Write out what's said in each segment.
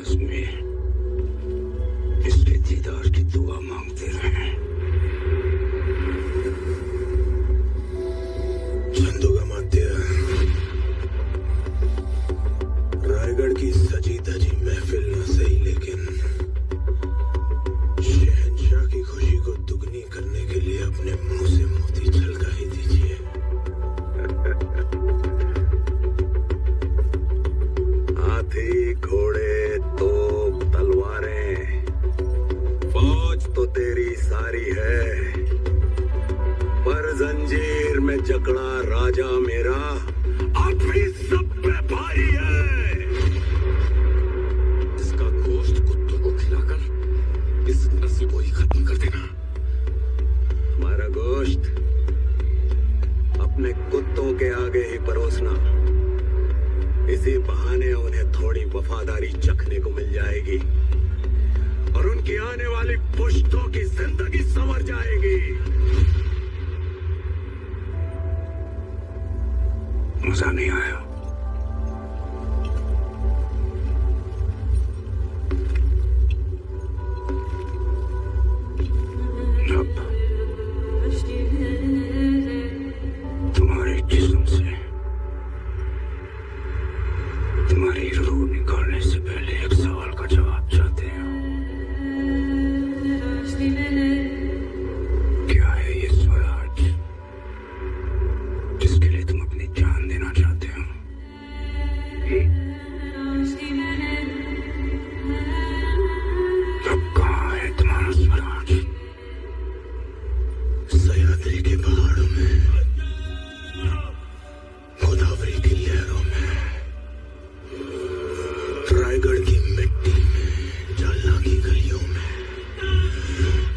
पास में इसके दीदार की दुआ मांगते रहे। चंदुगामात्य, रायगढ़ की सजी धजी महफिल न सही, लेकिन शहंशाह की खुशी को दुगनी करने के लिए अपने मुंह से मोती छलका ही दीजिए। हाथी, घोड़े, तोप, तलवारें, फौज तो तेरी सारी है, पर जंजीर में जकड़ा राजा मेरा अब भी सब पे भारी है। इसका गोश्त कुत्तों को खिलाकर इस नस्ल को ही खत्म कर देना। हमारा गोश्त अपने कुत्तों के आगे ही परोसना। इसी बहाने उन्हें थोड़ी वफादारी चखने को मिल जाएगी और उनकी आने वाली पुश्तों की जिंदगी संवर जाएगी। मजा नहीं आया? अब तुम्हारे जिस्म से तुम्हारी रूह निकालने से पहले एक सवाल का जवाब चाहते हैं। क्या है ये स्वराज जिसके लिए तुम अपनी जान देना चाहते हो? अब कहाँ है तुम्हारा स्वराज? सह्याद्री के पहाड़ों में, गोदावरी की लहरों में, रायगढ़ की मिट्टी में, जालना की गलियों में,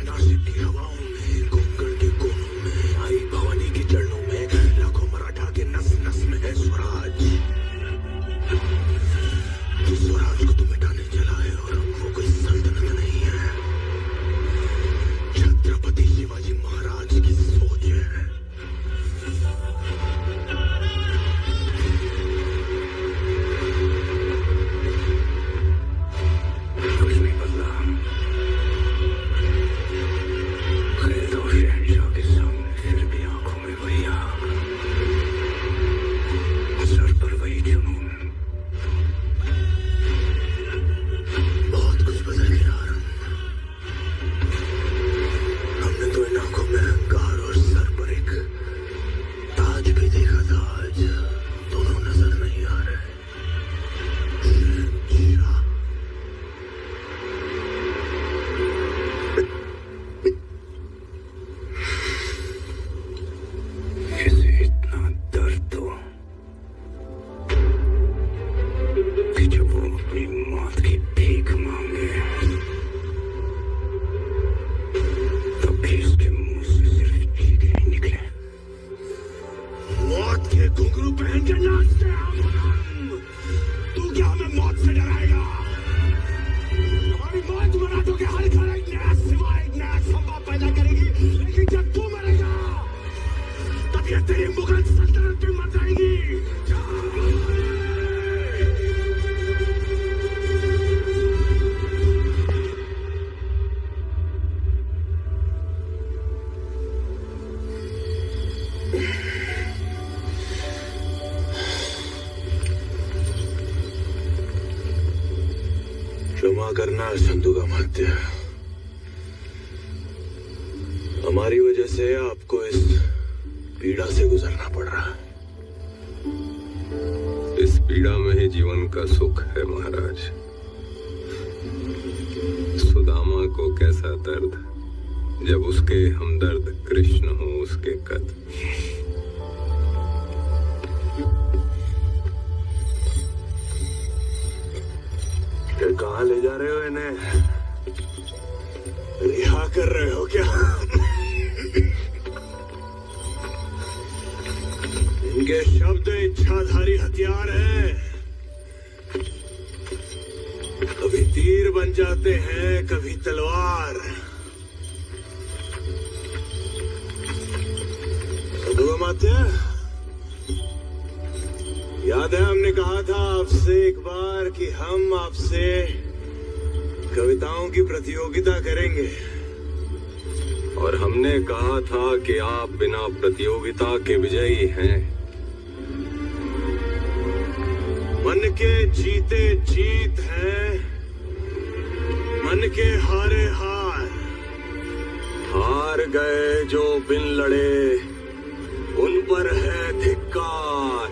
नासिक की हवाओं में, कोंकण के कोनों में, आई भवानी की चरणों में, लाखों मराठा के नस नस में है स्वराज। इस स्वराज को तो मिटाने चला है और वो कोई सल्तनत नहीं है, छत्रपति शिवाजी महाराज की सोच है। कुछ नहीं बदला। खैर और शहंशाह के सामने फिर भी आंखों में वही आग, सर पर वही जुनून। बहुत कुछ बदल गया आरम। हमने तो इन आंखों में अहंकार और सर पर एक ताज भी देखा था, आज दोनों नजर नहीं आ रहे। शहंशाह, इसे इतना दर्द हो कि जब वो अपनी मौत की भीख मांगे तब भी उसके मुंह से सिर्फ चीखें ही निकले। मौत के घुंघरू पहन के नाचते हैं हम। तू क्या हमें मौत से डराएगा? हमारी मौत मराठों के हर घर एक नया सिवा, एक नया संभव पैदा करेगी, लेकिन जब तू मरेगा तब ये तेरी मुगल सल्तनत भी मर जाएगी। क्षमा करना चंदुगामात्य, हमारी वजह से आपको इस पीड़ा से गुजरना पड़ रहा है। इस पीड़ा में ही जीवन का सुख है महाराज। सुदामा को कैसा दर्द जब उसके हमदर्द कृष्ण हो उसके कद। कहाँ ले जा रहे हो इन्हें? रिहा कर रहे हो क्या? इनके शब्द इच्छाधारी हथियार हैं, कभी तीर बन जाते हैं, कभी तलवार। चंदुगामात्य, याद है हमने कहा था आपसे एक बार कि हम आपसे कविताओं की प्रतियोगिता करेंगे। और हमने कहा था कि आप बिना प्रतियोगिता के विजयी हैं। मन के जीते जीत है, मन के हारे हार। हार गए जो बिन लड़े, उन पर है धिक्कार,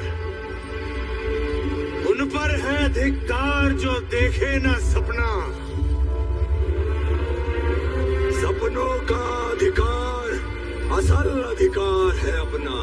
उन पर है धिक्कार जो देखे ना सपना। सपनों का अधिकार असल अधिकार है अपना।